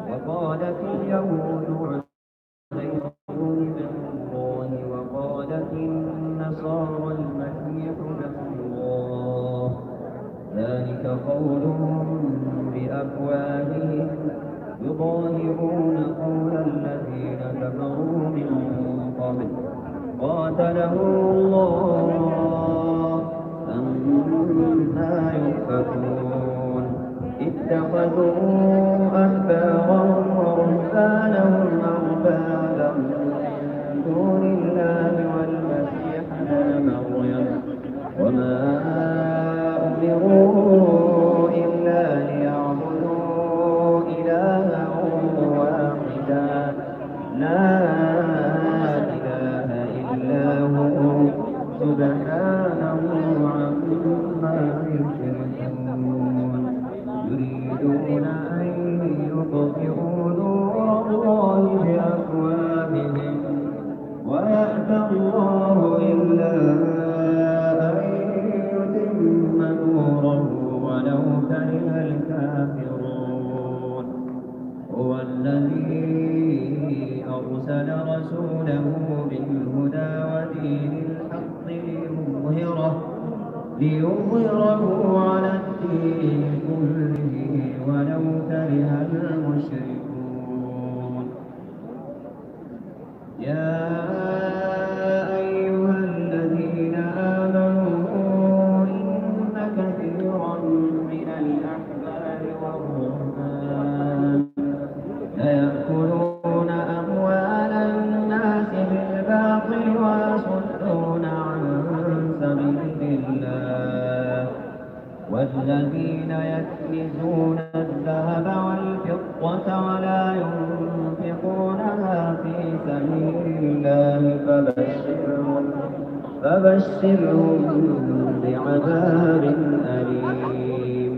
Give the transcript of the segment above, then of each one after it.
وقالت اليهود عزير ابن الله وقالت النصارى المسيح ابن الله ذلك قولهم بأفواههم يضاهئون قول الذين كفروا من قبل قاتلهم الله أنى يؤفكون اتخذوا أحبارهم ورهبانهم أربابا من دون الله والمسيح ابن مريم وما أمروا إلا ليعبدوا إلها واحدا لا إله إلا هو سبحانه عما يشركون يريدون أن يطفئوا نور الله بأفواههم ويأبى الله إلا أن يتم نوره ولو كره الكافرون هو الذي أرسل رسوله بالهدى ودين الحق ليظهره على الدين كله ولو كره المشركون يا أيها الذين آمنوا إن كثيرا من الأحبار والرهبان ليأكلون أموال الناس بالباطل ويصدون عن سبيل الله والذين يكنزون الذهب والفضة ولا ينفقونها في سبيل الله فبشرهم بعذاب أليم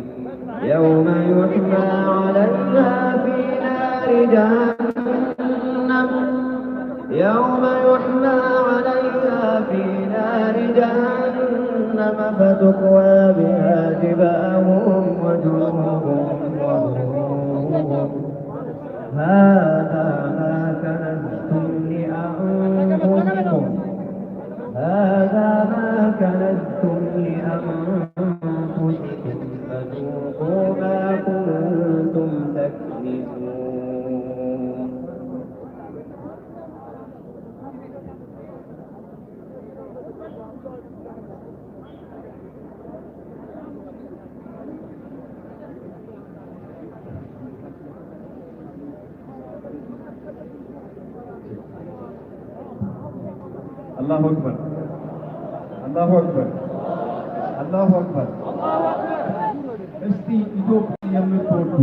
يوم يحمى عليها في نار جهنم فتكوى بها جباههم وجنوبهم وظهورهم هذا ما كنزتم لأنفسكم فذوقوا ما كنتم تكنزون الله أكبر الله أكبر الله أكبر እስቲ ኢትዮጵያ የምትወዱ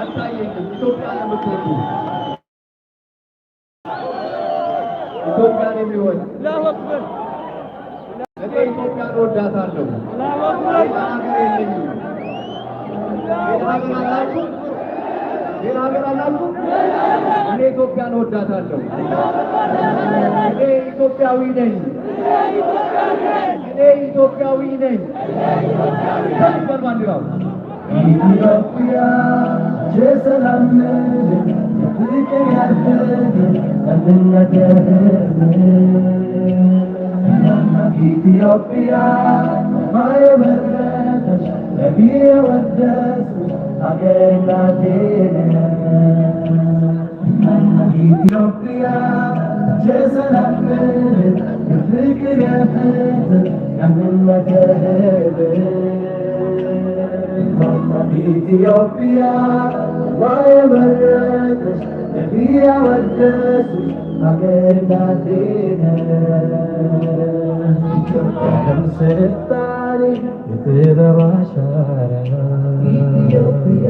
አታየኝም ኢትዮጵያን የምትወዱ ኢትዮጵያን የሚወድ አላሁ አክበር እኔ ኢትዮጵያን እወዳታለሁ አላሁ አክበር ሀገር የለኝም ሌላ ሀገር አላችሁ እኔ ኢትዮጵያን እወዳታለሁ እኔ ኢትዮጵያዊ ነኝ ባንዲራው ኢትዮጵያ የሰላም ፍቅር ያድርግ አንድነት ኢትዮጵያ ማየበረተሽ ነቢይ የወደሱሽ አገር እናቴ ኢትዮጵያ የሰላም ምድር የፍቅር የፍትህ የአንድነት የህብር ኢትዮጵያ ማየበረተሽ ነቢይ የወደሱሽ አገር እናቴ ኢትዮጵያ ስልጣኔ የጥበብ አሻራ ኢትዮጵያ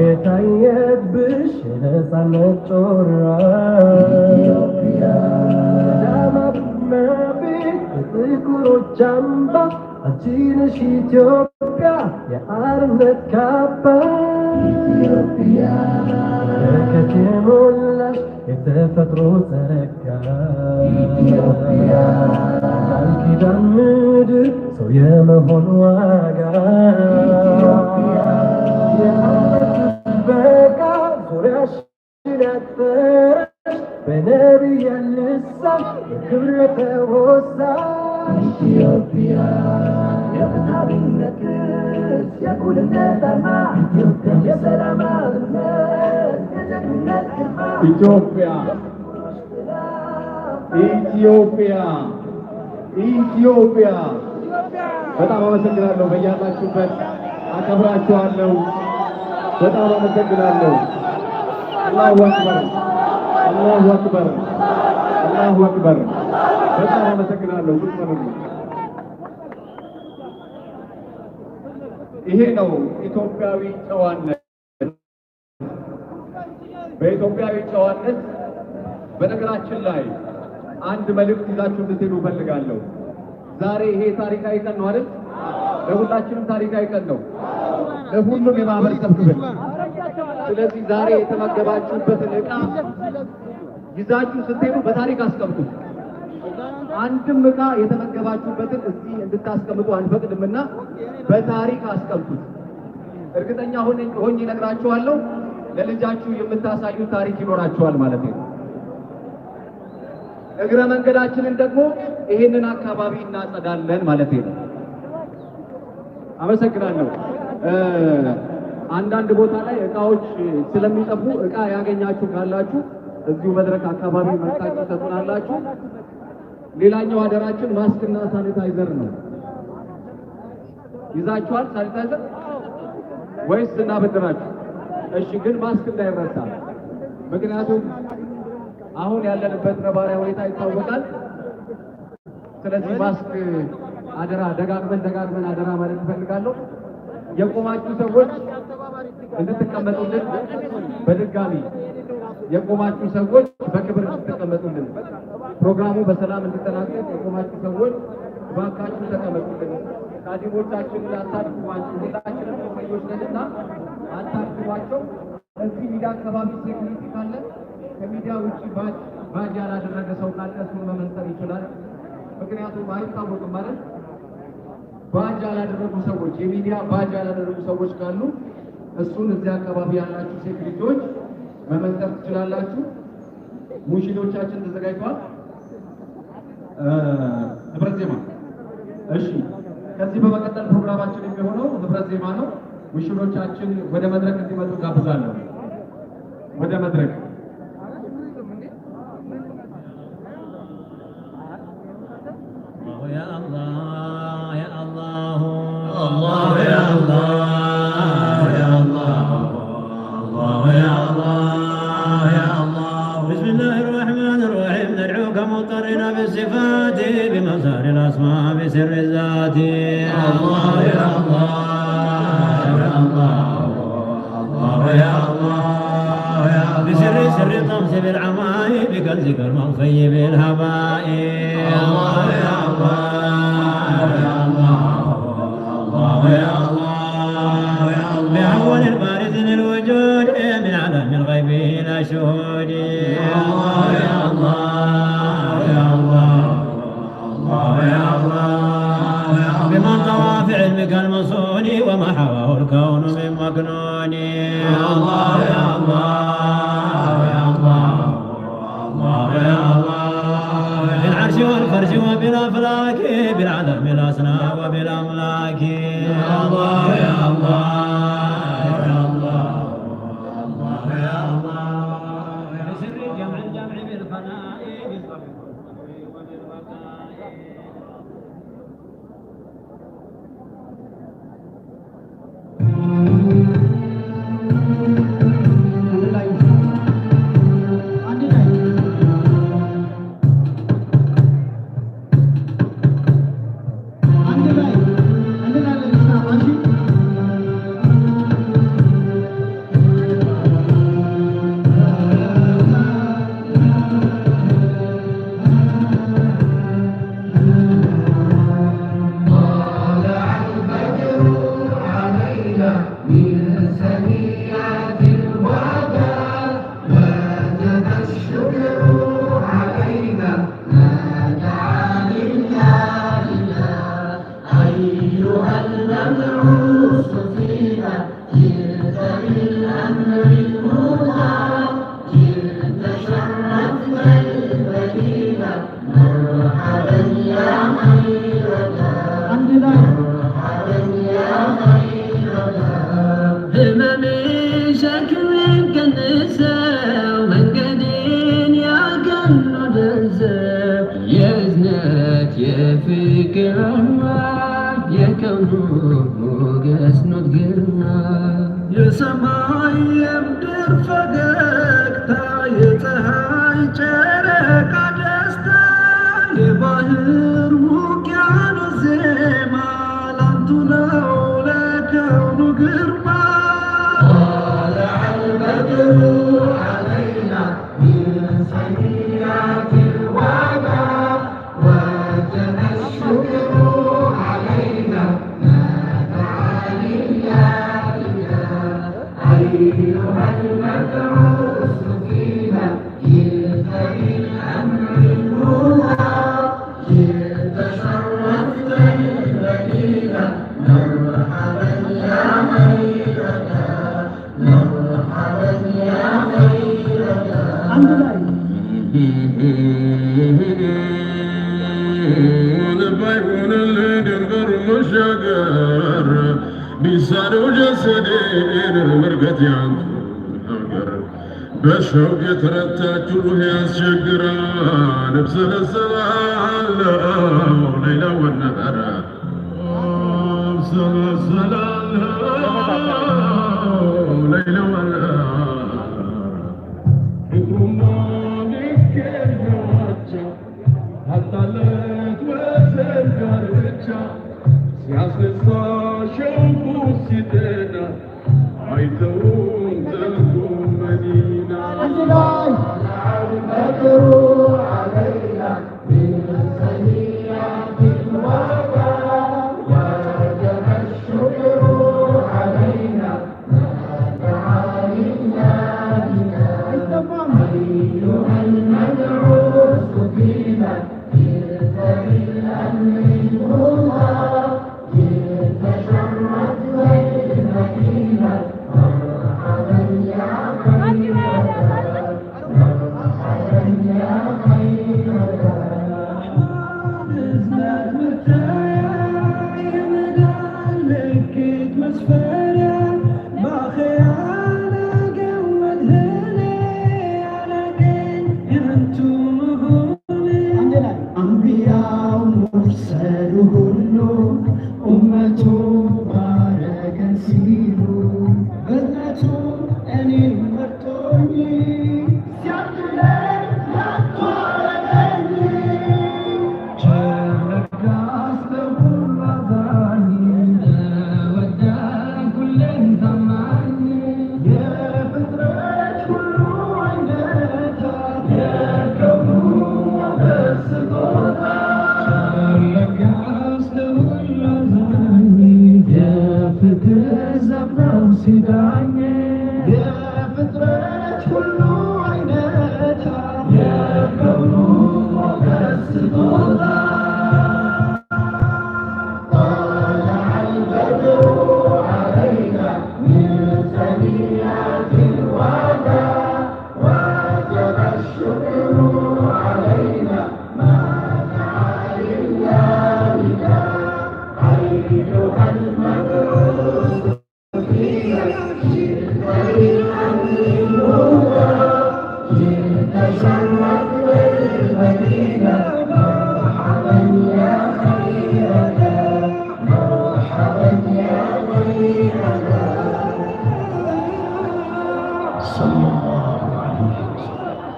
የታየብሽ የነፃነት ጮራ ኢትዮጵያ ቀዳማዊት እመቤት የጥቁሮች አምባ አንቺ ነሽ ኢትዮጵያ የአርነት ካባ ኢትዮጵያ በረከት የሞላሽ የተፈጥሮ ጸጋ ኢትዮጵያ ቃል ኪዳን ምድር ሰው የመሆን ዋጋ ኢትዮጵያ በቃ ዙሪያሽን ያጠረሽ በነቢይ ልሳን በክብር የተወሳሽ ኢትዮጵያ የፍትሐዊነት ቅርስ የእኩልነት አርማ የሰላም አብነት የጀግንነት ግርማ ኢትዮጵያ ኢትዮጵያ ኢትዮጵያ። በጣም አመሰግናለሁ። በያላችሁበት አከብራችኋለሁ። በጣም አመሰግናለሁ። አላሁ አክበር፣ አላሁ አክበር፣ አላሁ አክበር። በጣም አመሰግናለሁ። ይሄ ነው ኢትዮጵያዊ ጨዋነት። በኢትዮጵያዊ ጨዋነት በነገራችን ላይ አንድ መልእክት ይዛችሁ እንድትሄዱ እፈልጋለሁ። ዛሬ ይሄ ታሪካዊ ቀን ነው አይደል? ለሁላችንም ታሪካዊ ቀን ነው፣ ለሁሉም የማህበረሰብ ክፍል። ስለዚህ ዛሬ የተመገባችሁበትን ዕቃ ይዛችሁ ስትሄዱ በታሪክ አስቀምጡት። አንድም ዕቃ የተመገባችሁበትን እዚህ እንድታስቀምጡ አንፈቅድምና በታሪክ አስቀምጡት። እርግጠኛ ሆኜ እነግራችኋለሁ፣ ለልጃችሁ የምታሳዩት ታሪክ ይኖራችኋል ማለት ነው። እግረ መንገዳችንን ደግሞ ይሄንን አካባቢ እናጸዳለን ማለት ነው። አመሰግናለሁ። አንዳንድ ቦታ ላይ እቃዎች ስለሚጠፉ እቃ ያገኛችሁ ካላችሁ እዚሁ መድረክ አካባቢ መጣችሁ ተጥናላችሁ። ሌላኛው አደራችን ማስክና ሳኒታይዘር ነው። ይዛችኋል ሳኒታይዘር ወይስ እናበድራችሁ? እሺ፣ ግን ማስክ እንዳይረሳ። ምክንያቱም አሁን ያለንበት ነባራዊ ሁኔታ ይታወቃል። ስለዚህ ማስክ አደራ፣ ደጋግመን አደራ ማለት እፈልጋለሁ። የቆማችሁ ሰዎች እንድትቀመጡልን፣ በድጋሚ የቆማችሁ ሰዎች በክብር እንድትቀመጡልን፣ ፕሮግራሙ በሰላም እንዲጠናቀቅ የቆማችሁ ሰዎች ባካችሁ ተቀመጡልን። ካዲሞቻችንን አታድክሟቸው። ሁላችንም ቆመኞች ነንና አታድክሟቸው። እዚህ ሚዲያ አካባቢ ሴኩሪቲ ካለ ከሚዲያ ውጭ ባጅ ያላደረገ ሰው ካለ እሱን መመንጠር ይችላል። ምክንያቱም አይታወቅም ማለት ባጅ ያላደረጉ ሰዎች፣ የሚዲያ ባጅ ያላደረጉ ሰዎች ካሉ እሱን እዚህ አካባቢ ያላችሁ ሴኩሪቲዎች መመንጠር ትችላላችሁ። ሙሽሮቻችን ተዘጋጅተዋል። ህብረት ዜማ። እሺ፣ ከዚህ በመቀጠል ፕሮግራማችን የሚሆነው ህብረት ዜማ ነው። ሙሽሮቻችን ወደ መድረክ እንዲመጡ ጋብዛለሁ። ወደ መድረክ يا الله يا الله الله يا الله يا الله الله يا الله يا الله. بسم الله الرحمن الرحيم. ندعوك مضطرنا بالصفات بمظهر الاسماء بسر الذات. الله يا الله يا الله الله يا الله يا الله. بسر سر الطمس بالعماء بكنزك المخفي بالهباء. الله يا الله يا الله الله يا الله يا الله. بأول البارز للوجود من عالم الغيب إلى شهود. الله يا الله يا الله الله يا الله يا الله. بمن طوى في علمك المصون وما حواه الكون من مكنون. الله يا الله يا الله الله يا الله. في العرش والفرج وبالأفلاك بالعالم الأسنى وبالأملاك يا الله يا الله يا الله الله يا الله بسر جمع الجمع بالفناء بالفرج وبالبقاء የሰማይ የምድር ፈገግታ የፀሐይ ጨረቃ ደስታ የባህር ውቅያኖስ ዜማ ላንቱ ነው ለከውኑ ግርማ طلع البدر علينا من ثنيات الوداع وجب الشكر علينا ما دعا لله أيها المبعوث فينا جئت بالأمر المنى جئت شرفت المدينة مرحبا يا خيرنا مرحبا يا خيرنا بايون الدنقر مشاقر بيسانو جسدين مرقت يانتو هنقر بشوق يترتاج روح يسجر نفسنا السلام ليلة والنهار نفسنا السلام ليلة والنهار حكم مالك الجواتشا حتى لك وسنقرتشا سياسة شوق ستنا عيتون تلكم مدينة طلع البدر علينا من ثنيات الوداع وجب الشكر علينا ما دعا لله أيها المبعوث فينا جئت بالأمر المنى جئت شرفت المدينة مرحبا يا خيرنا مرحبا يا خيرنا بزنات متايا مدالك مسفرة بخيالة قوت هلي على كين انتم هوني أنبياء ومرسلين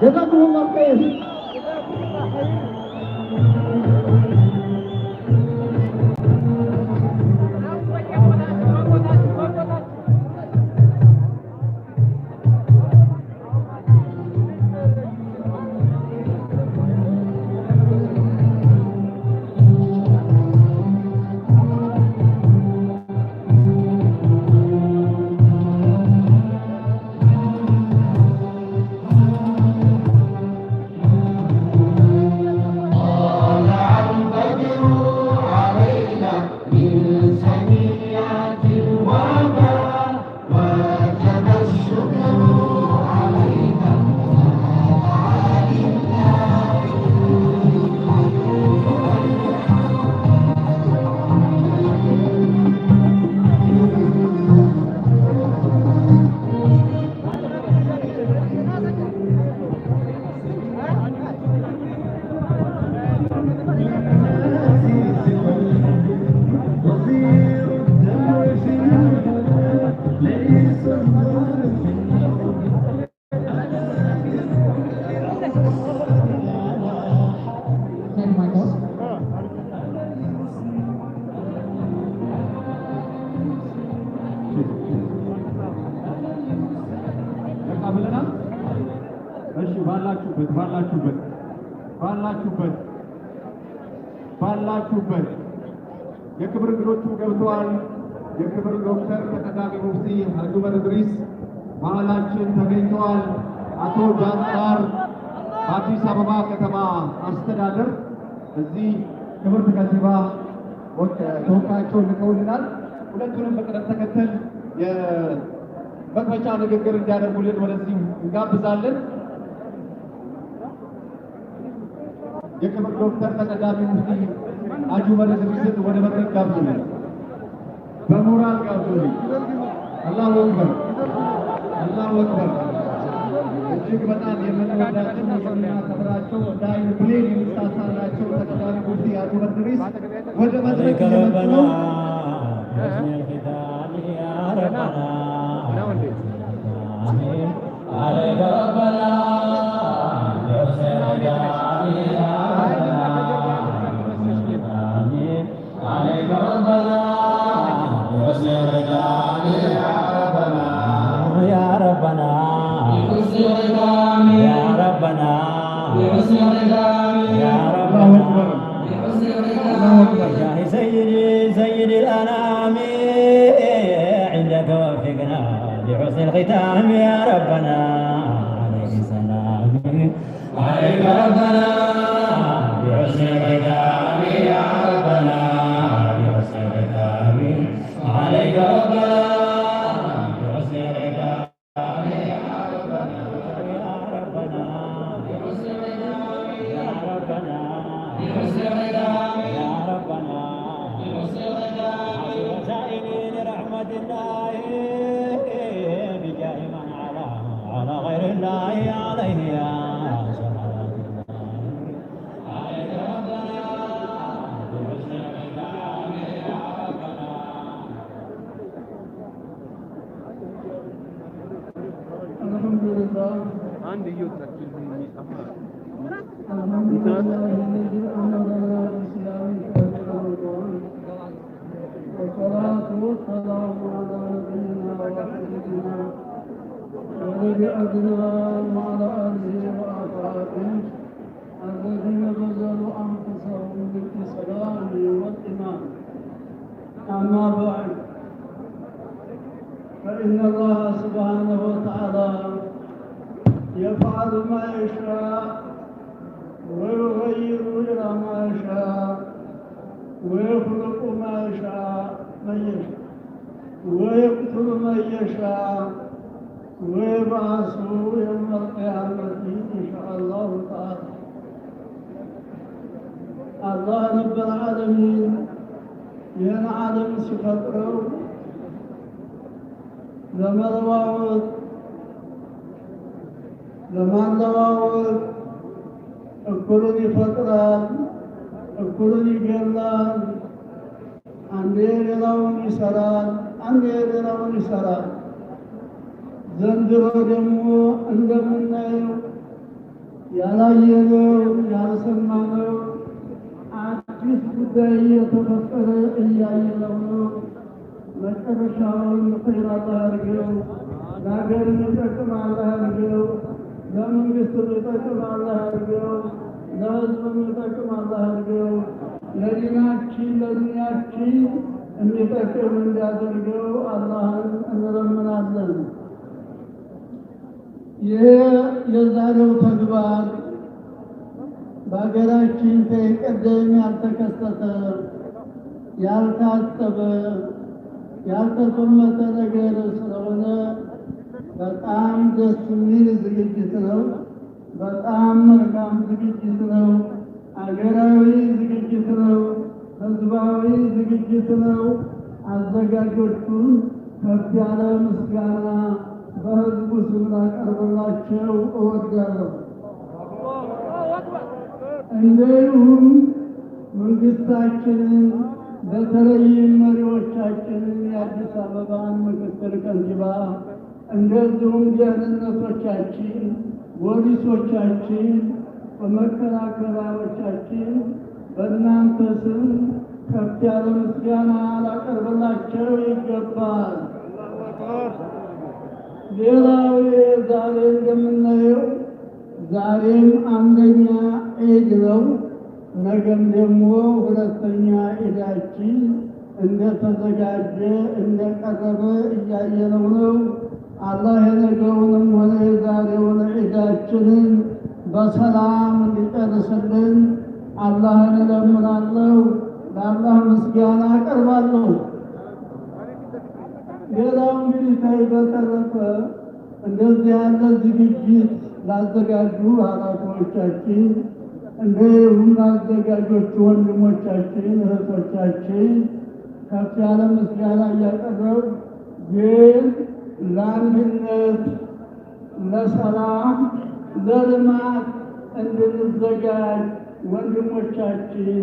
جزاكم الله خير. ባላችሁበት የክብር እንግዶቹ ገብተዋል። የክብር ዶክተር ተቀዳሚ ሙፍቲ ሀጂ ዑመር ኢድሪስ መሀላችን ተገኝተዋል። አቶ ጃንጥራር በአዲስ አበባ ከተማ አስተዳደር እዚህ ክብርት ከንቲባ ተወካያቸውን ልከውልናል። ሁለቱንም በቅደም ተከተል የመክፈቻ ንግግር እንዲያደርጉልን ወደዚህ እንጋብዛለን። የክብር ዶክተር ተቀዳሚ ሙፍቲ ሀጂ ዑመር ኢድሪስን ወደ መድረክ ጋብዙልን፣ በሞራል ጋብዙልን። አላሁ አክበር፣ አላሁ አክበር። እጅግ በጣም የምንወዳቸው የምናከብራቸው እንደ አይን ብሌን የሚሳሳላቸው ተቀዳሚ ሙፍቲ ሀጂ ዑመር ኢድሪስ ወደ መድረክ እየመጡ ነው። سيد الأنام عندك وفقنا لحسن الختام يا ربنا عليك السلام عليك ربنا بحسن الختام يا ربنا بحسن الختام عليك ربنا بحسن الختام يا ربنا يا ربنا بحسن الختام يا ربنا بحسن الختام يا ربنا وسائلين رحمة الله بجاه من على غير الله عليه يا صلاة الله عليك ربنا بحسن الختام يا ربنا. الحمد لله عندي يوتك الحمد لله الذي أمرنا بالإسلام والصلاة والسلام على نبينا وحبيبنا ونبي أدنان وعلى آله وأصحابه الذين بذلوا أنفسهم بالإسلام والإيمان. أما بعد فإن الله سبحانه وتعالى يفعل ما يشاء ويغير إلى ما يشاء ويخلق ما يشاء من يشاء ويقتل من يشاء ويبعث يوم القيامة إن شاء الله تعالى. الله رب العالمين ይህን ዓለም ሲፈጥረው ለመለዋወጥ ለማለዋወጥ እኩልን ይፈጥራል፣ እኩልን ይገላል። አንዴ ሌላውን ይሰራል፣ አንዴ ሌላውን ይሰራል። ዘንድሮ ደግሞ እንደምናየው ያላየነው ያልሰማነው አዲስ ጉዳይ እየተፈጠረ እያየነው ነው። መጨረሻውን ኸይር አላህ ያድርገው። ለሀገር የሚጠቅም አላህ ያድርገው። ለመንግስት የሚጠቅም አላህ ያድርገው። ለህዝብ የሚጠቅም አላህ ያድርገው። ለዲናችን ለዱንያችን የሚጠቅም እንዲያደርገው አላህን እንለምናለን። ይህ የዛሬው ተግባር በሀገራችን ከቀደም ያልተከሰተ ያልታሰበ ያልተገመተ ነገር ስለሆነ በጣም ደስ የሚል ዝግጅት ነው። በጣም መልካም ዝግጅት ነው። አገራዊ ዝግጅት ነው። ህዝባዊ ዝግጅት ነው። አዘጋጆቹን ከፍ ያለ ምስጋና በህዝቡ ስም ላቀርብላቸው እወዳለሁ። እንዲሁም መንግስታችንን በተለይም መሪዎቻችንን የአዲስ አበባን ምክትል ከንቲባ እንደዚሁም ደህንነቶቻችን፣ ፖሊሶቻችን፣ መከላከያዎቻችን በእናንተ ስም ከፍ ያለ ምስጋና ላቀርብላቸው ይገባል። ሌላው ዛሬ እንደምናየው ዛሬም አንደኛ ዒድ ነው። ነገም ደግሞ ሁለተኛ ዒዳችን እንደተዘጋጀ እንደቀረበ እያየነው ነው። አላህ የነገውንም ሆነ የዛሬውን ዒዳችንን በሰላም እንዲጨርስልን አላህን እለምናለሁ። ለአላህ ምስጋና አቀርባለሁ። ሌላው እንግዲህ ከዚህ በተረፈ እንደዚህ ያለ ዝግጅት ላዘጋጁ ኃላፊዎቻችን እንዲሁም ላዘጋጆቹ ወንድሞቻችን እህቶቻችን ከፍ ያለ ምስጋና እያቀረብ ግን ለአንድነት፣ ለሰላም፣ ለልማት እንድንዘጋጅ ወንድሞቻችን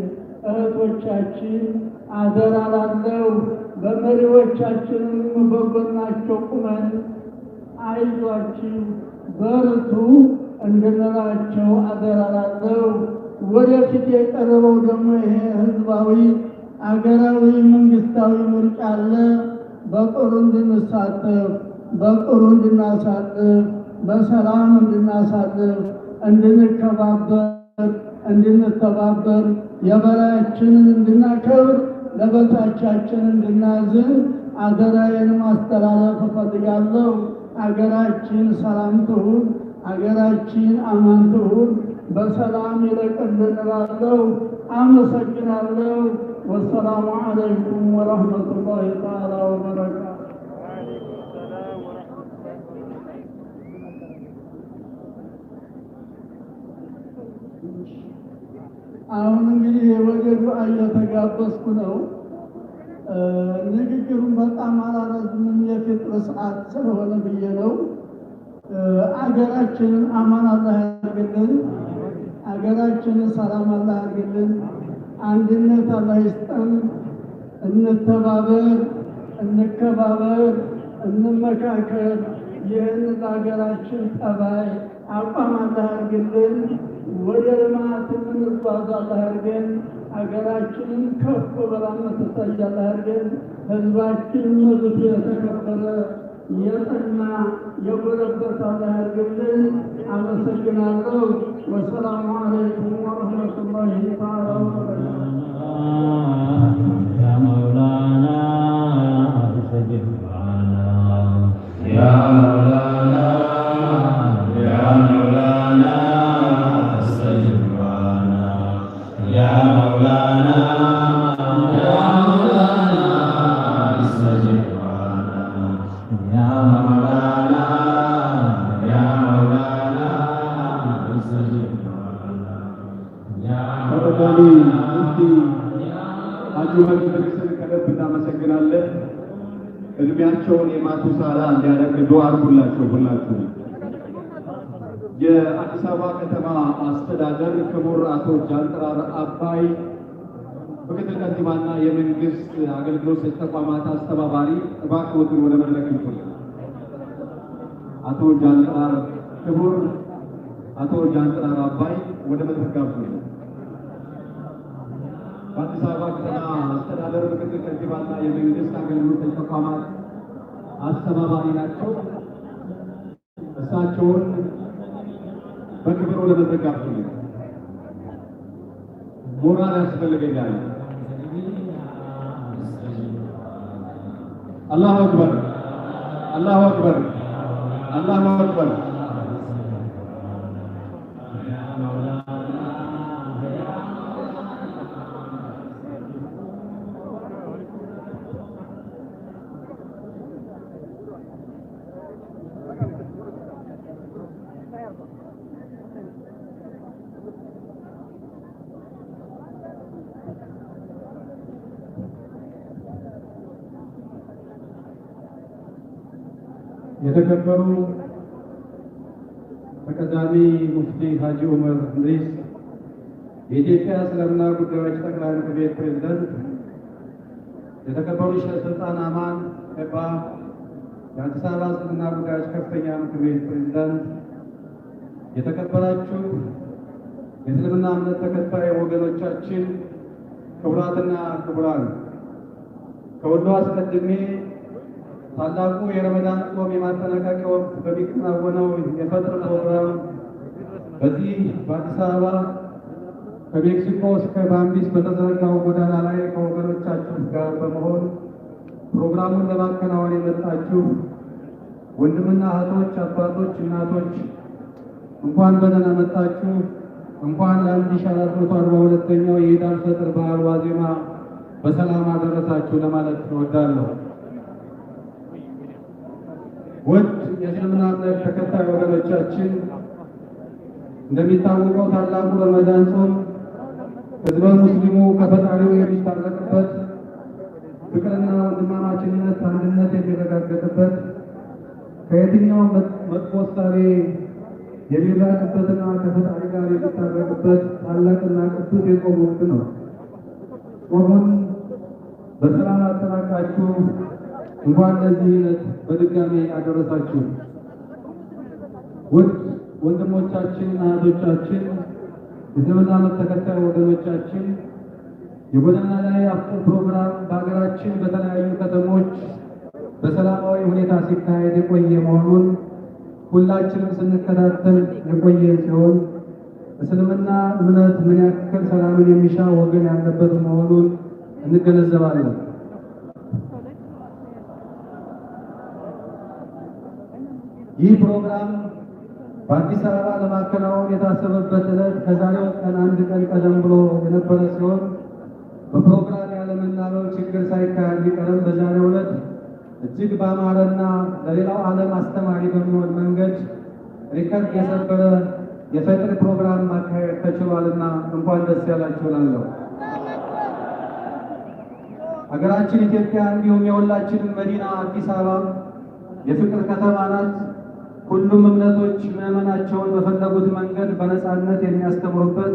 እህቶቻችን አደራ ላለው በመሪዎቻችንም በጎናቸው ቁመን አይዟችሁ በርቱ እንድንላቸው አደራ ላለው። ወደፊት የቀረበው ደግሞ ይሄ ህዝባዊ አገራዊ መንግስታዊ ምርጫ አለ። በጥሩ እንድንሳተፍ፣ በጥሩ እንድናሳልፍ፣ በሰላም እንድናሳልፍ፣ እንድንከባበር፣ እንድንተባበር፣ የበላያችንን እንድናከብር፣ ለበታቻችን እንድናዝን አደራዬን ማስተላለፍ እፈልጋለሁ። አገራችን ሰላም ትሁን፣ አገራችን አማን ትሁን፣ በሰላም ይለቅልን እላለሁ። አመሰግናለሁ። ወሰላሙ አለይኩም ወረህመቱላሂ ተዓላ ወበረካቱ። አሁን እንግዲህ ወደ ዱዓ እየተጋበዝኩ ነው። ንግግሩን በጣም አላረዝምም፣ የፍጥር ሰዓት ስለሆነ ብዬ ነው። አገራችንን አማን አላህ ያድርግልን። አገራችንን ሰላም አላህ ያድርግልን። አንድነት አላህ ይስጠን። እንተባበር፣ እንከባበር፣ እንመካከር። ይህን ለሀገራችን ጠባይ አቋም አላህ ያድርግልን። ወደ ልማት የምንጓዝ አላህ ያድርገን። አገራችንን ከፍ ብላ የምትታይ አላህ ያድርገን። ህዝባችን መብቱ የተከበረ የጠና የጎለበት አላህ ያድርግልን። አመሰግናለሁ። ወሰላሙ አለይኩም ወረህመቱላሂ ተዓላ ወበረካቱህ። ያ መውላና አስተጅብ ለና ያ መውላና ያ መውላና አስተጅብ ለና ያ መውላና ያ መውላና አስተጅብ ተቀዳሚ ሙፍቲ ሐጂ ዑመር ኢድሪስን ከልብ እናመሰግናለን። እድሜያቸውን የማቱሳላ እንዲያደርግ ዱዓ አድርጉላቸው ሁላችሁ። የአዲስ አበባ ከተማ አስተዳደር ክቡር አቶ ጃንጥራር አባይ ምክትል ከንቲባና የመንግስት አገልግሎት ሰጪ ተቋማት አስተባባሪ እባክዎትን ወደ መድረክ ይምጡልን። አቶ ጃንጥራር ክቡር አቶ ጃንጥራር አባይ ወደ መድረክ ጋብዙልን። በአዲስ አበባ ከተማ አስተዳደር ምክትል ከንቲባና የመንግስት አገልግሎት ሰጪ ተቋማት አስተባባሪ ናቸው። እሳቸውን በክብር ወደ መድረክ ጋብዙልን። ሞራል ያስፈልገኛል። አላሁ አክበር፣ አላሁ አክበር፣ አላሁ አክበር። የተከበሩ ተቀዳሚ ሙፍቲ ሀጂ ዑመር እንድሪስ የኢትዮጵያ እስልምና ጉዳዮች ጠቅላይ ምክር ቤት ፕሬዝዳንት፣ የተከበሩ ሼህ ሱልጣን አማን ኤባ የአዲስ አበባ እስልምና ጉዳዮች ከፍተኛ ምክር ቤት ፕሬዝዳንት፣ የተከበራችሁ የእስልምና እምነት ተከታይ ወገኖቻችን፣ ክቡራትና ክቡራን፣ ከሁሉ አስቀድሜ ታላቁ የረመዳን ጾም የማጠናቀቂያ ወቅት በሚከናወነው የፈጥር ፕሮግራም በዚህ በአዲስ አበባ ከሜክሲኮ እስከ ባምቢስ በተዘረጋው ጎዳና ላይ ከወገኖቻችሁ ጋር በመሆን ፕሮግራሙን ለማከናወን የመጣችሁ ወንድምና እህቶች፣ አባቶች፣ እናቶች እንኳን በደህና መጣችሁ። እንኳን ለ1442ኛው የኢድ አል-ፈጥር በዓል ዋዜማ በሰላም አደረሳችሁ ለማለት እወዳለሁ። ውድ የእስልምና እምነት ተከታይ ወገኖቻችን፣ እንደሚታወቀው ታላቁ ረመዳን ጾም ሕዝበ ሙስሊሙ ከፈጣሪው የሚታረቅበት፣ ፍቅርና ወንድማማችነት አንድነት የሚረጋገጥበት፣ ከየትኛውም መጥፎ እሳቤ የሚራቅበትና ከፈጣሪ ጋር የሚታረቅበት ታላቅና ቅዱስ የጾም ወቅት ነው። ጾሙን በሰላም አጠናቃችሁ እንኳን ለዚህ ዕለት በድጋሚ አደረሳችሁ። ውድ ወንድሞቻችንና እህቶቻችን፣ የእስልምና እምነት ተከታይ ወገኖቻችን፣ የጎዳና ላይ አፍጥር ፕሮግራም በሀገራችን በተለያዩ ከተሞች በሰላማዊ ሁኔታ ሲካሄድ የቆየ መሆኑን ሁላችንም ስንከታተል የቆየ ሲሆን እስልምና እምነት ምን ያክል ሰላምን የሚሻ ወገን ያለበት መሆኑን እንገነዘባለን። ይህ ፕሮግራም በአዲስ አበባ ለማከናወን የታሰበበት ዕለት ከዛሬው ቀን አንድ ቀን ቀደም ብሎ የነበረ ሲሆን በፕሮግራም ያለመናበብ ችግር ሳይካሄድ ቢቀርም በዛሬው ዕለት እጅግ ባማረና ለሌላው ዓለም አስተማሪ በሚሆን መንገድ ሪከርድ የሰበረ የፈጥር ፕሮግራም ማካሄድ ተችሏልና እንኳን ደስ ያላችሁ እላለሁ። ሀገራችን ኢትዮጵያ እንዲሁም የሁላችንም መዲና አዲስ አበባ የፍቅር ከተማ ናት። ሁሉም እምነቶች ምዕመናቸውን በፈለጉት መንገድ በነፃነት የሚያስተምሩበት፣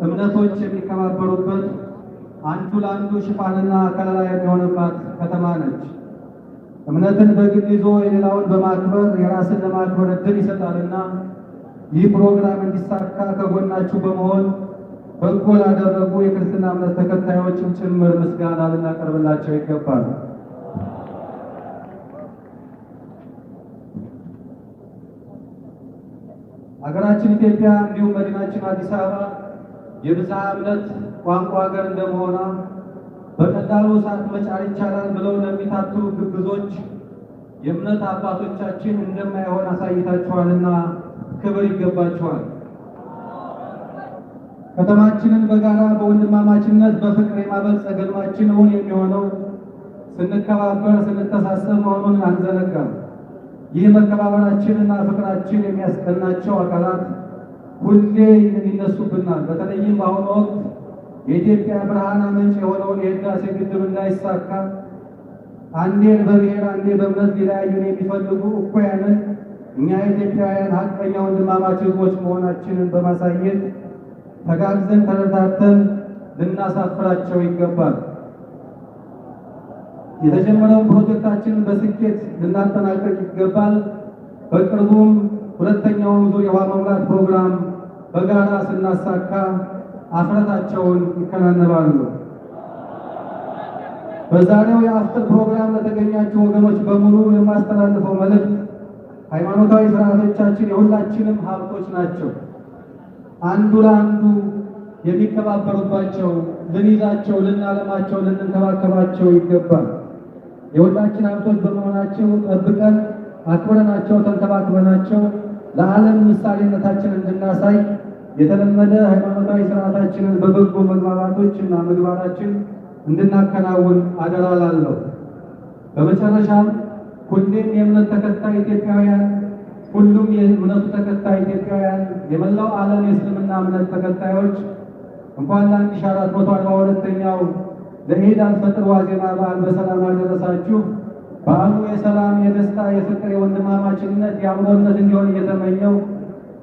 እምነቶች የሚከባበሩበት፣ አንዱ ለአንዱ ሽፋንና ከለላ የሚሆንባት ከተማ ነች። እምነትን በግል ይዞ የሌላውን በማክበር የራስን ለማክበር እድል ይሰጣልና ይህ ፕሮግራም እንዲሳካ ከጎናችሁ በመሆን በጎ ላደረጉ የክርስትና እምነት ተከታዮችም ጭምር ምስጋና ልናቀርብላቸው ይገባል። ሀገራችን ኢትዮጵያ እንዲሁም መዲናችን አዲስ አበባ የብዝሃ እምነት ቋንቋ ሀገር እንደመሆኗ በቀላሉ እሳት መጫር ይቻላል ብለው ለሚታቱ ግብዞች የእምነት አባቶቻችን እንደማይሆን አሳይታችኋልና ክብር ይገባችኋል። ከተማችንን በጋራ በወንድማማችነት በፍቅር የማበልጸግ ሕልማችን እውን የሚሆነው ስንከባበር፣ ስንተሳሰብ መሆኑን አንዘነጋም። ይህ መከባበራችንና ፍቅራችን የሚያስቀናቸው አካላት ሁሌ ይነሱብናል። በተለይም በአሁኑ ወቅት የኢትዮጵያ ብርሃን ምንጭ የሆነውን የህዳሴ ግድብ እንዳይሳካ አንዴን በብሔር አንዴ በእምነት ሊለያዩን የሚፈልጉ እኩያንን እኛ ኢትዮጵያውያን ሀቀኛ ወንድማማች ህዝቦች መሆናችንን በማሳየት ተጋግዘን ተረዳድተን ልናሳፍራቸው ይገባል። የተጀመረውን ፕሮጀክታችንን በስኬት ልናጠናቀቅ ይገባል። በቅርቡም ሁለተኛውን ዙር የውሃ መሙላት ፕሮግራም በጋራ ስናሳካ አፍረታቸውን ይከናነባሉ። በዛሬው የአፍጥር ፕሮግራም ለተገኛችሁ ወገኖች በሙሉ የማስተላልፈው መልእክት ሃይማኖታዊ ስርዓቶቻችን የሁላችንም ሀብቶች ናቸው። አንዱ ለአንዱ የሚከባበሩባቸው፣ ልንይዛቸው፣ ልናለማቸው፣ ልንንከባከባቸው ይገባል። የሁላችን ሀብቶች በመሆናቸው ጠብቀን አክብረናቸው ተንከባክበናቸው ለዓለም ምሳሌነታችን እንድናሳይ የተለመደ ሃይማኖታዊ ስርዓታችንን በበጎ መግባባቶችና ምግባራችን እንድናከናውን አደራ እላለሁ። በመጨረሻም ሁሉም የእምነት ተከታይ ኢትዮጵያውያን ሁሉም የእምነቱ ተከታይ ኢትዮጵያውያን የመላው ዓለም የእስልምና እምነት ተከታዮች እንኳን ለ1442ኛው ለኢድ አልፈጥር ዋዜማ በዓል በሰላም አደረሳችሁ። በዓሉ የሰላም፣ የደስታ፣ የፍቅር፣ የወንድማማችነት፣ የአብሮነት እንዲሆን እየተመኘው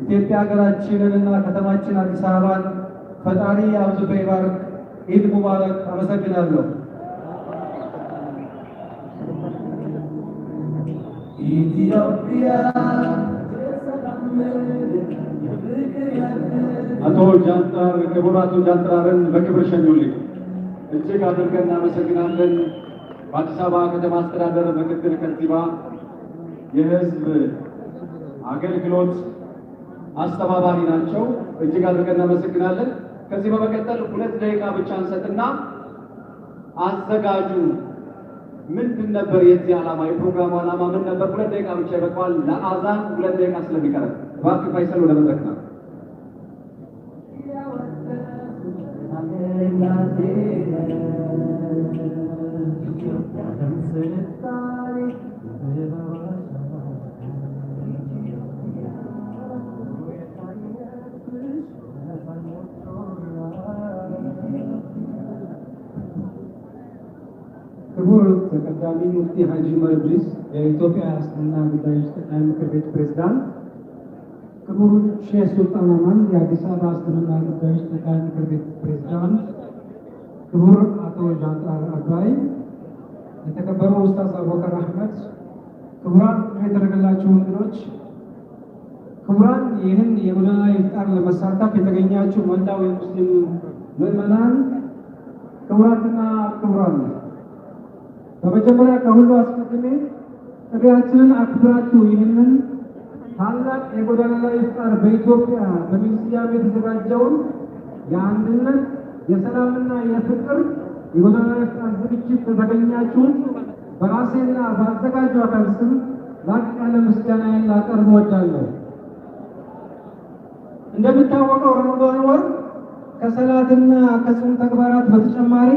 ኢትዮጵያ ሀገራችንንና ከተማችን አዲስ አበባን ፈጣሪ አብዝቶ ይባርክ። ኢድ ሙባረክ። አመሰግናለሁ። አቶ ጃንጥራር ክቡር አቶ ጃንጥራርን በክብር ሸኙልኝ። እጅግ አድርገን እናመሰግናለን። በአዲስ አበባ ከተማ አስተዳደር ምክትል ከንቲባ የህዝብ አገልግሎት አስተባባሪ ናቸው። እጅግ አድርገን እናመሰግናለን። ከዚህ በመቀጠል 2 ደቂቃ ብቻ እንሰጥና አዘጋጁ ምንድን ነበር የዚህ ዓላማ የፕሮግራሙ ዓላማ ምን ነበር? 2 ደቂቃ ብቻ ይበቃዋል። ለአዛን 2 ደቂቃ ስለሚቀረብ እባክህ ፋይሰል ወደ መድረክ ነው። ክቡር ተቀዳሚ ሙፍቲ ሀጂ ዑመር ኢድሪስ የኢትዮጵያ እስልምና ጉዳዮች ጠቅላይ ምክር ቤት ፕሬዝዳንት፣ ክቡር ሼህ ሱልጣን አማን የአዲስ አበባ እስልምና ጉዳዮች ጠቅላይ ምክር ቤት ፕሬዝዳንት፣ ክቡር አቶ ጃንጥራር አባይ፣ የተከበሩ ኡስታዝ አቡበከር አህመድ፣ ክቡራን የተደረገላችሁ እንግዶች፣ ክቡራን ይህን የጎዳና ኢፍጣር ለመሳተፍ የተገኛችሁ መላው የሙስሊም ምዕመናን፣ ክቡራትና ክቡራን፣ በመጀመሪያ ከሁሉ አስቀድሜ ጥሪያችንን አክብራችሁ ይህንን ታላቅ የጎዳና ላይ ኢፍጣር በኢትዮጵያ በሚል ስያሜ የተዘጋጀውን የአንድነት የሰላምና የፍቅር የጎዳና ላይ ኢፍጣር ዝግጅት ለተገኛችሁት በራሴና በአዘጋጁ አካል ስም ላቅ ያለ ምስጋናዬን ላቀርብ እወዳለሁ። እንደሚታወቀው ረመዳን ወር ከሰላትና ከጾም ተግባራት በተጨማሪ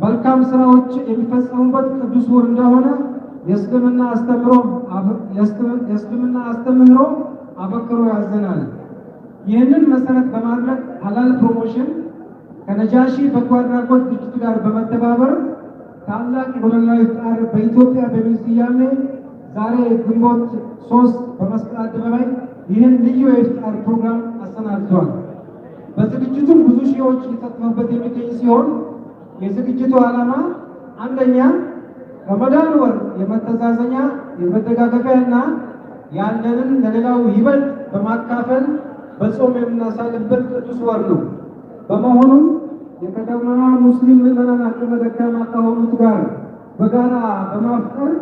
መልካም ስራዎች የሚፈጸሙበት ቅዱስ ወር እንደሆነ የእስልምና አስተምህሮ አበክሮ ያዘናል። ይህንን መሰረት በማድረግ ሀላል ፕሮሞሽን ከነጃሺ በጎ አድራጎት ድርጅት ጋር በመተባበር ታላቅ የጎዳና ላይ ኢፍጣር በኢትዮጵያ በሚል ስያሜ ዛሬ ግንቦት 3 በመስቀል አደባባይ ይህን ልዩ የኢፍጣር ፕሮግራም አሰናድቷል። በዝግጅቱም ብዙ ሺዎች ሊሳተፉበት የሚገኝ ሲሆን የዝግጅቱ ዓላማ አንደኛ ረመዳን ወር የመተዛዘኛ የመደጋገፊያና ያለንን ለሌላው ይበልጥ በማካፈል በጾም የምናሳልፍበት ቅዱስ ወር ነው። በመሆኑም የከተማ ሙስሊም ምዕመናን አቅመ ደካማ ከሆኑት ጋር በጋራ በማፍጠር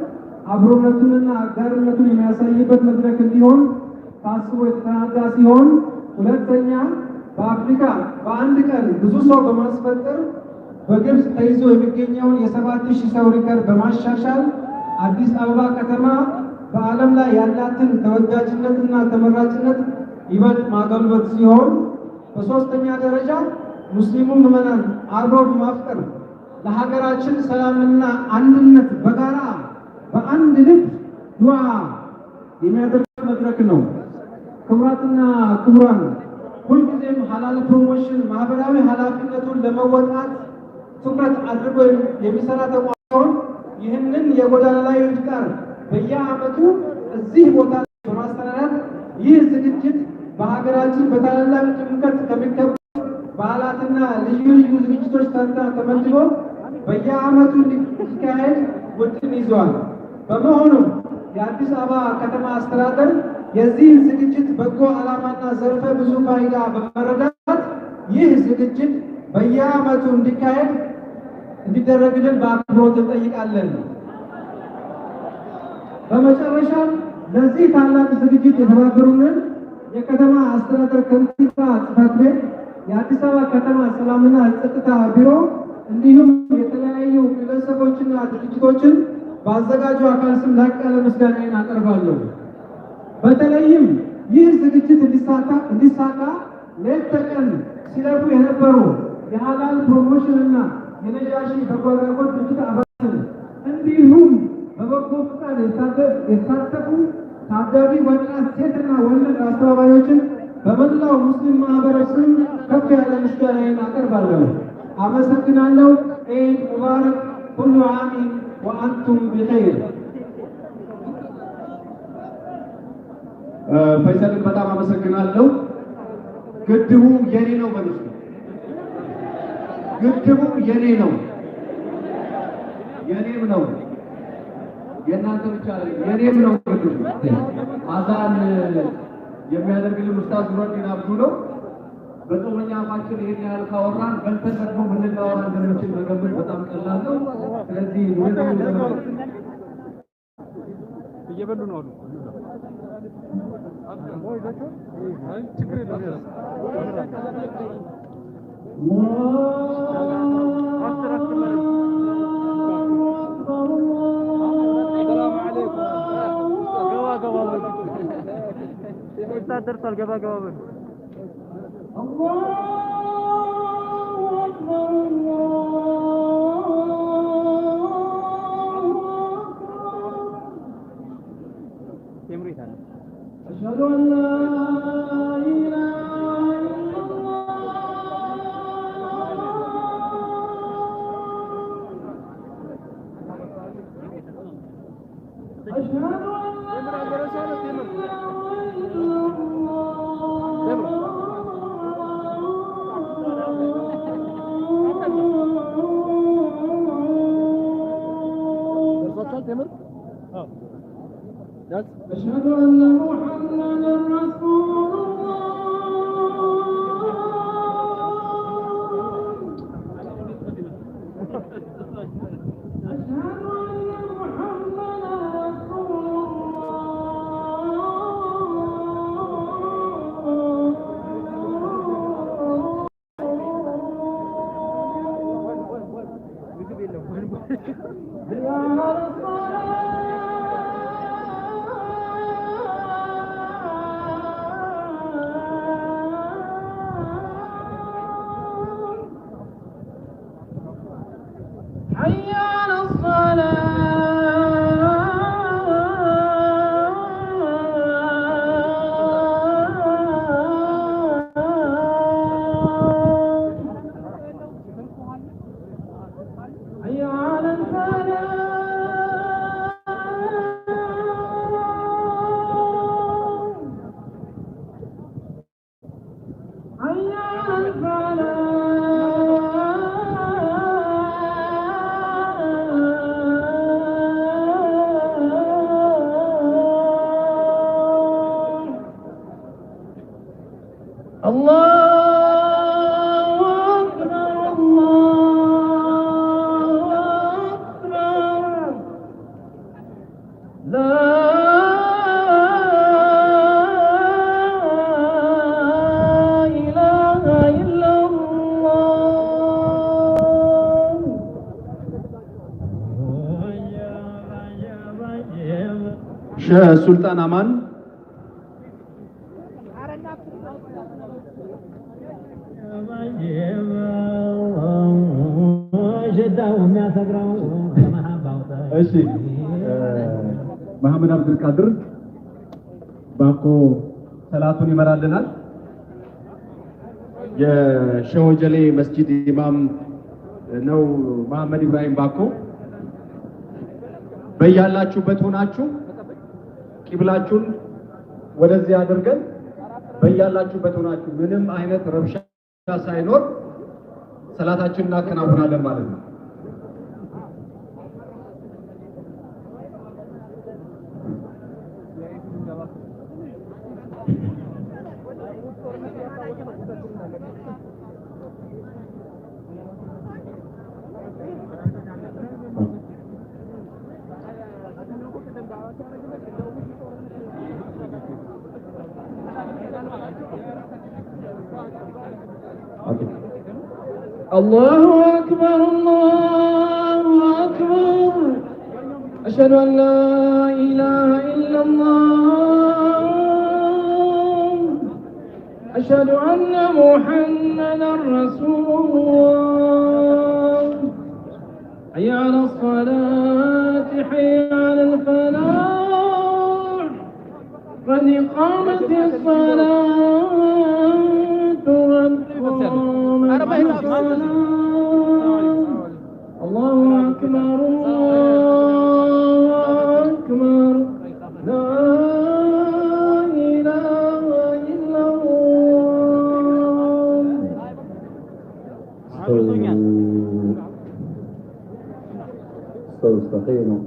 አብሮነቱንና አጋርነቱን የሚያሳይበት መድረክ እንዲሆን ታስቦ የተሰናዳ ሲሆን፣ ሁለተኛ በአፍሪካ በአንድ ቀን ብዙ ሰው በማስፈጠር በግብፅ ተይዞ የሚገኘውን የ7000 ሰው ሪከርድ በማሻሻል አዲስ አበባ ከተማ በዓለም ላይ ያላትን ተወዳጅነትና ተመራጭነት ይበልጥ ማጎልበት ሲሆን፣ በሶስተኛ ደረጃ ሙስሊሙ ምዕመናን አብሮ በማፍጠር ለሀገራችን ሰላምና አንድነት በጋራ በአንድ ልብ ዱዓ የሚያደርግ መድረክ ነው። ክቡራትና ክቡራን፣ ሁልጊዜም ሀላል ፕሮሞሽን ማህበራዊ ኃላፊነቱን ለመወጣት ትኩረት አድርጎ የሚሰራ ተቋም ይህንን የጎዳና ላይ ኢፍጣር በየዓመቱ እዚህ ቦታ በማስተናገድ ይህ ዝግጅት በሀገራችን በታላላቅ ጥምቀት ከሚከበሩ በዓላትና ልዩ ልዩ ዝግጅቶች ተርታ ተመድቦ በየዓመቱ እንዲካሄድ ውጥን ይዟል። በመሆኑም የአዲስ አበባ ከተማ አስተዳደር የዚህ ዝግጅት በጎ ዓላማና ዘርፈ ብዙ ፋይዳ በመረዳት ይህ ዝግጅት በየዓመቱ እንዲካሄድ እንዲደረግልን በአክብሮት እንጠይቃለን። በመጨረሻም ለዚህ ታላቅ ዝግጅት የተባበሩንን የከተማ አስተዳደር ከንቲባ ጽሕፈት ቤት፣ የአዲስ አበባ ከተማ ሰላምና ጸጥታ ቢሮ እንዲሁም የተለያዩ ግለሰቦችና ድርጅቶችን በአዘጋጁ አካል ስም ላቅ ያለ ምስጋናዬን አቀርባለሁ። በተለይም ይህ ዝግጅት እንዲሳካ ሌት ተቀን ሲለፉ የነበሩ የሀላል ፕሮሞሽንና የነጃሺ በጎ አድራጎት ድርጅት አባላትን እንዲሁም በበጎ ፈቃድ የታጠቁ ታዳጊ ወጣት ሴትና ወንድ አስተባባሪዎችን በመላው ሙስሊም ማህበረሰብ ከፍ ያለ ምስጋናዬን አቀርባለሁ። አመሰግናለሁ። ዒድ ሙባረክ። ኩሉ ዓሚን ወአንቱም ቢኸይር። ፈይሰልን በጣም አመሰግናለሁ። ግድቡ የኔ ነው በሉት። ግድቡ የኔ ነው፣ የኔም ነው፣ የእናንተ ብቻ የኔም ነው። ግድቡ አዛን የሚያደርግልን ኡስታዝ ኑረዲን አብዱ ነው። በጾመኛ አፋችን ይሄን ያህል ካወራን በልተን ደግሞ ምን ልናወራ እንደምንችል መገመት በጣም ቀላል ነው። ስለዚህ እየበሉ ነው አሉ። ችግር የለም። ደርሷል። ገባ ገባ በሉ። أشهد أن لا إله إلا الله. أشهد أشهد أن محمدا رسول حي على الصلاة حي على الفلاح حي على الفلاح الله أكبر الله أكبر لا إله إلا الله. ሼህ ሱልጣን አማን እሺ መሐመድ አብዱልቃድር ባኮ ሰላቱን ይመራልናል። የሸሆጀሌ መስጂድ ኢማም ነው መሐመድ ኢብራሂም ባኮ። በያላችሁበት ሆናችሁ ቂብላችሁን ወደዚህ አድርገን በያላችሁበት ሆናችሁ ምንም አይነት ረብሻ ሳይኖር ሰላታችንን እናከናውናለን ማለት ነው። الله أكبر الله أكبر أشهد أن لا إله إلا الله أشهد أن محمدا رسول الله حي على الصلاة حي على الفلاح قد قامت الصلاة الله أكبر الله أكبر لا إله إلا الله استقيموا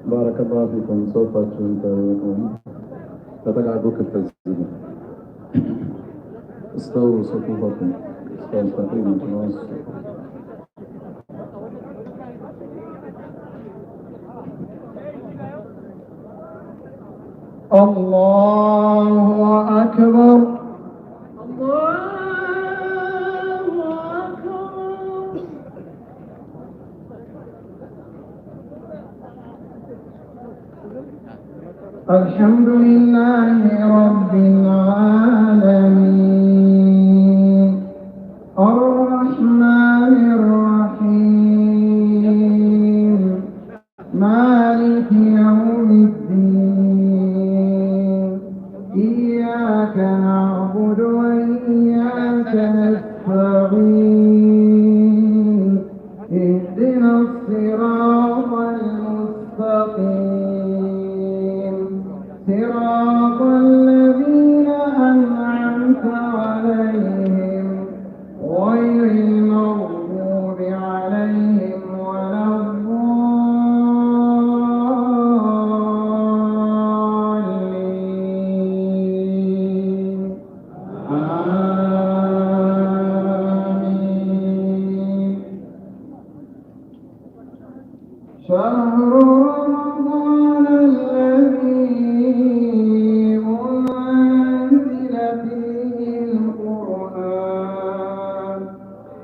بارك الله فيكم سوف تنتهون فتقعدوا كالتزيين استووا صفوفكم استقيموا تناصروا الله أكبر الله أكبر الحمد لله رب العالمين الرحمن الرحيم مالك يوم الدين إياك نعبد وإياك نستعين اهدنا الصراط المستقيم صراط الذين أنعمت عليهم غير المغضوب عليهم ولا الضالين آمين شهر رمضان الذي أنزل فيه القرآن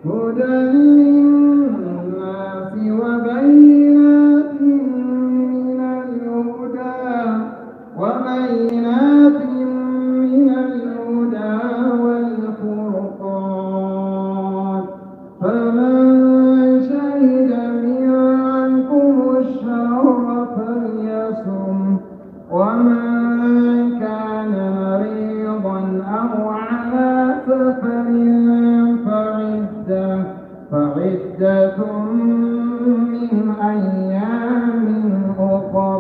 هدى للناس وبينات من الهدى والفرقان فمن شهد منكم الشهر فليصم ومن كان مريضا أو على سفر فعدة من أيام أخر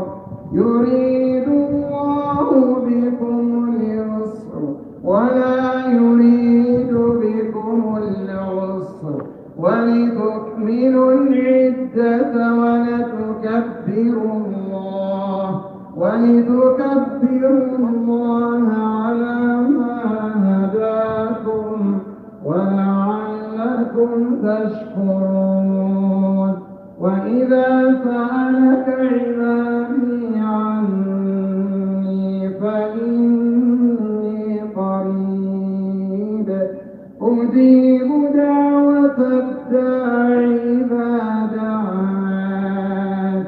يريد الله بكم اليسر ولا يريد بكم العسر ولتكملوا العدة ولتكبروا الله على ما هداكم ولعلكم تشكرون وإذا سألك عبادي عني فإني قريب أجيب دعوة الداعي إذا دعان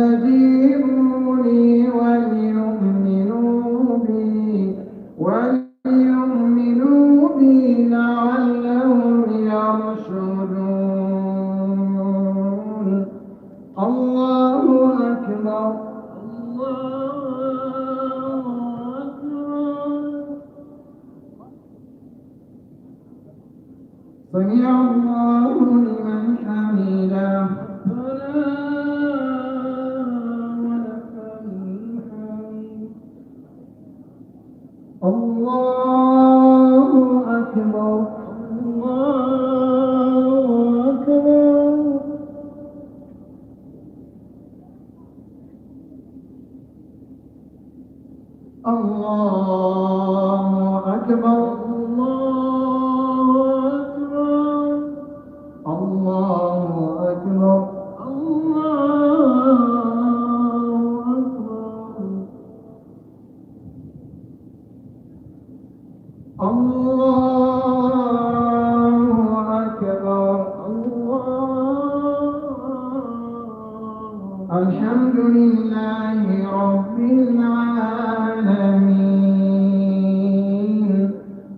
فليستجيبوا لي وليؤمنوا بي لعلهم يرشدون الله أكبر الله أكبر الله لمن حمده ربنا ولك الحمد الله أكبر الله أكبر الله أكبر الله أكبر الله أكبر الحمد لله رب العالمين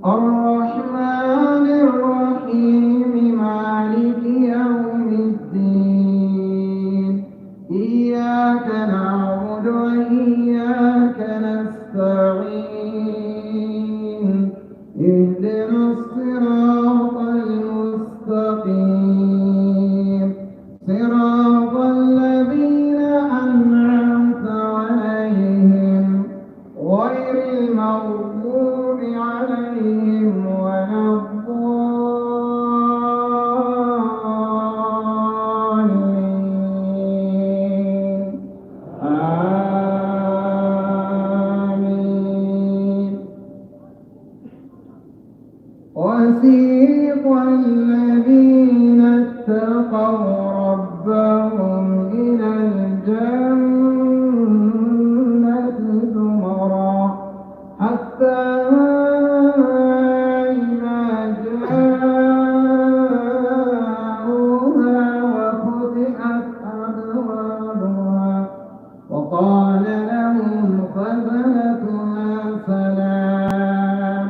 الرحمن الرحيم مالك يوم الدين إياك نعبد وإياك نستعين اهدنا الصراط المستقيم صراط الذين أنعمت عليهم غير المغضوب عليهم ولا الضالين آمين وسيق الذين اتقوا ربهم إلى الجنة زمرا حتى إذا جاءوها وفتحت أبوابها وقال لهم خزنتها سلام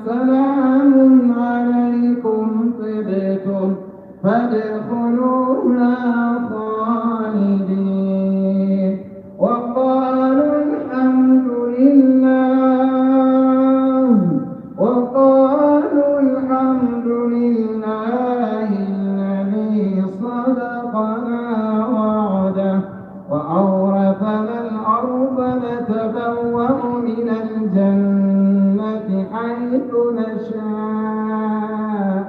سلام عليكم طبتم فادخلوها خالدين وقالوا الحمد لله الذي صدقنا وعده وأورثنا الأرض نتبوأ من الجنة حيث نشاء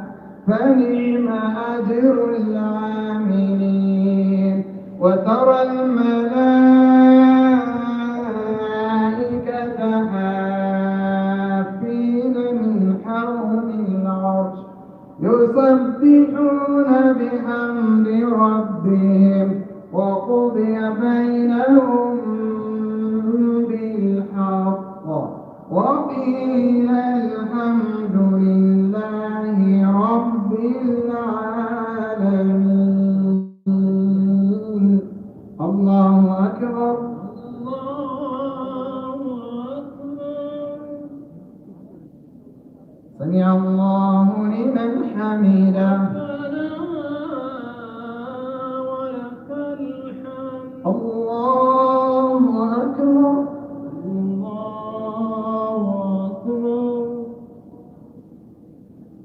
فنعم أجر العاملين وترى الملائكة حافين من حول العرش يسبحون بحمد ربهم وقضي بينهم بالحق وقيل الحمد لله رب العالمين الله أكبر سمع الله لمن حمده الله أكبر الله أكبر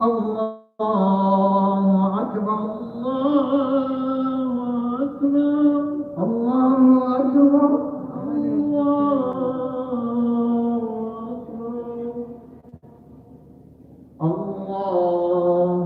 الله أكبر الله أكبر الله أكبر الله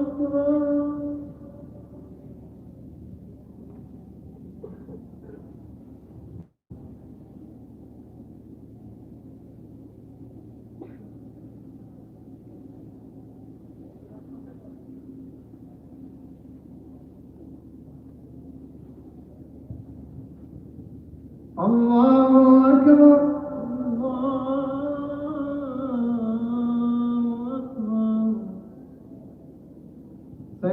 أكبر الله أكبر الله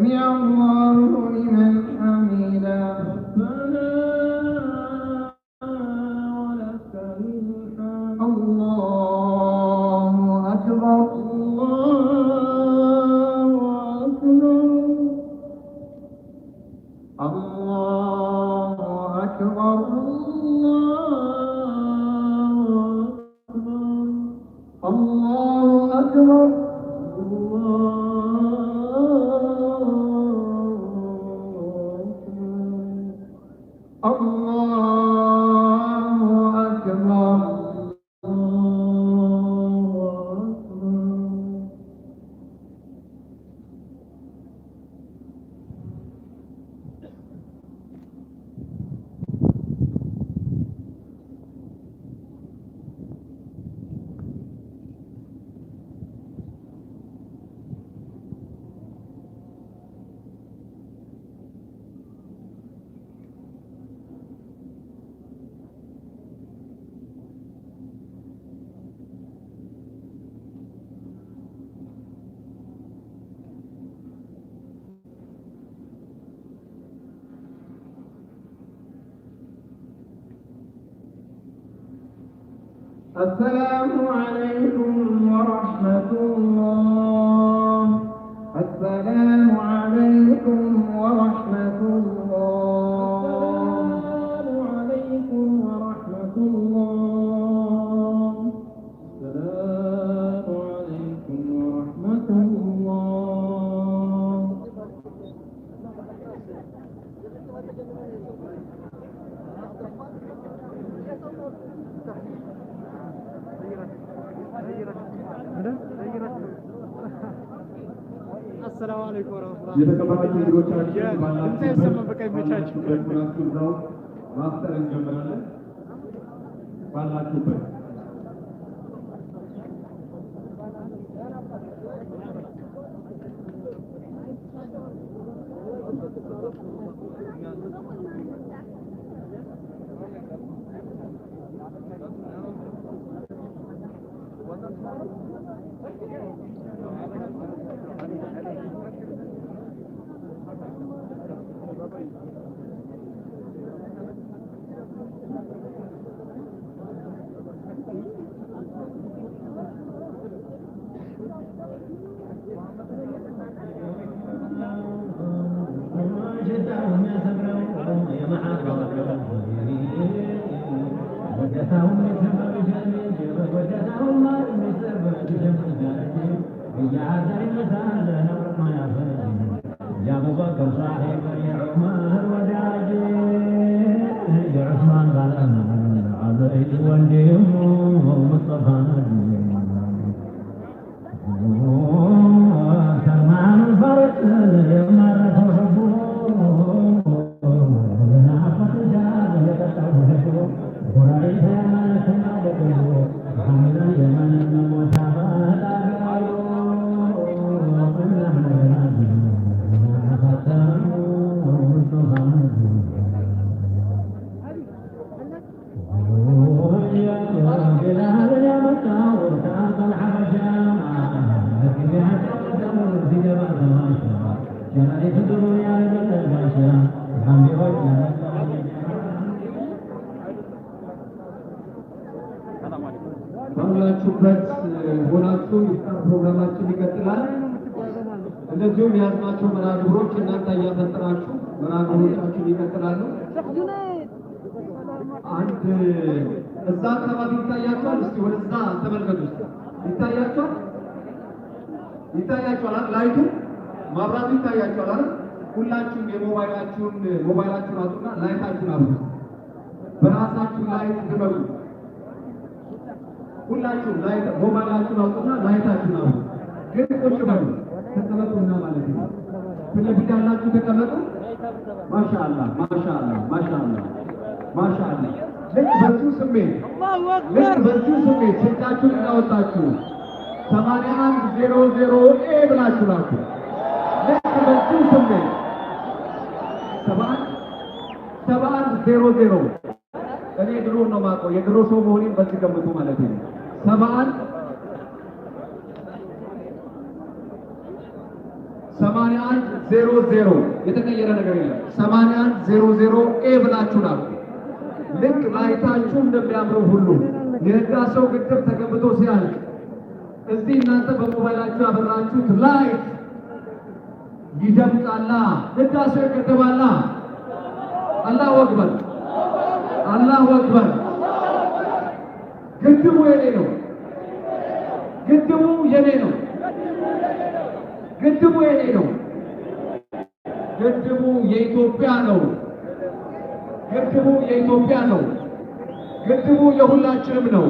سمع الله لمن حمده الله أكبر الله أكبر الله أكبر الله أكبر السلام عليكم ورحمة الله السلام عليكم ورحمة الله السلام عليكم ورحمة الله السلام عليكم ورحمة الله السلام عليكم ورحمة الله የተከበራችሁ እንግዶቻችን ድምፅ አይሰማም። በቃ ይመቻችሁ። ባላችሁበት እዛው ማፍጠር እንጀምራለን። ባላችሁበት يا ابو بكر صاحب يا عمر وداجي يا عثمان قال انا علي ولدي مصطفى سلمان الفرق يوم رفع حبه نعفت جاد يتطوه قريش ما سمعته حملا يمن وشعبا ባላችሁበት ሆናችሁ የፍጣር ፕሮግራማችን ይቀጥላል። እንደዚሁም የያዝናቸው መርሃ ግብሮች እናንተ እያፈጠራችሁ መርሃ ግብሮቻችን ይቀጥላሉ። አንድ እዛ አካባቢ ይታያችኋል። እስቲ ወደዛ ተመልከቱ። ይታያችኋል? ይታያችኋል? ላይቱ ማብራቱ ይታያችኋል? ሁላችሁም ሞባይላችሁን አውጡና ላይታችሁን አብሩ። በራሳችሁ ላይት ድመቁ። ሁላችሁም ላይት ሞባይላችሁን አውጡና ላይታችሁን አብሩ። ግን ቁጭ በሉ ተቀመጡና ማለት ነው። ፊት ለፊት ያላችሁ ተቀመጡ። ማሻአላ ማሻአላ ማሻአላ ማሻአላ። ልክ በዚሁ ስሜት ስልካችሁን እንዳወጣችሁ 8100 ብላችሁ ናችሁ። ልክ በዚሁ ስሜት 7100 እኔ ድሮ ነው የማውቀው፣ የድሮ ሰው መሆኔን በዚህ ገምቱ ማለት ነው። 81 8100 የተቀየረ ነገር የለም። 8100 ኤ ብላችሁ ላኩ። ልክ ላይታችሁ እንደሚያምረው ሁሉ የህዳሴው ግድብ ተገንብቶ ሲያልቅ እዚህ እናንተ በሞባይላችሁ ያበራችሁት ላይት ይደምቃላ፣ ህዳሴው ይገደባላ። አላሁ አክበር፣ አላሁ አክበር። ግድቡ የኔ ነው፣ ግድቡ የኔ ነው፣ ግድቡ የኔ ነው፣ ግድቡ የኢትዮጵያ ነው፣ ግድቡ የኢትዮጵያ ነው፣ ግድቡ የሁላችንም ነው።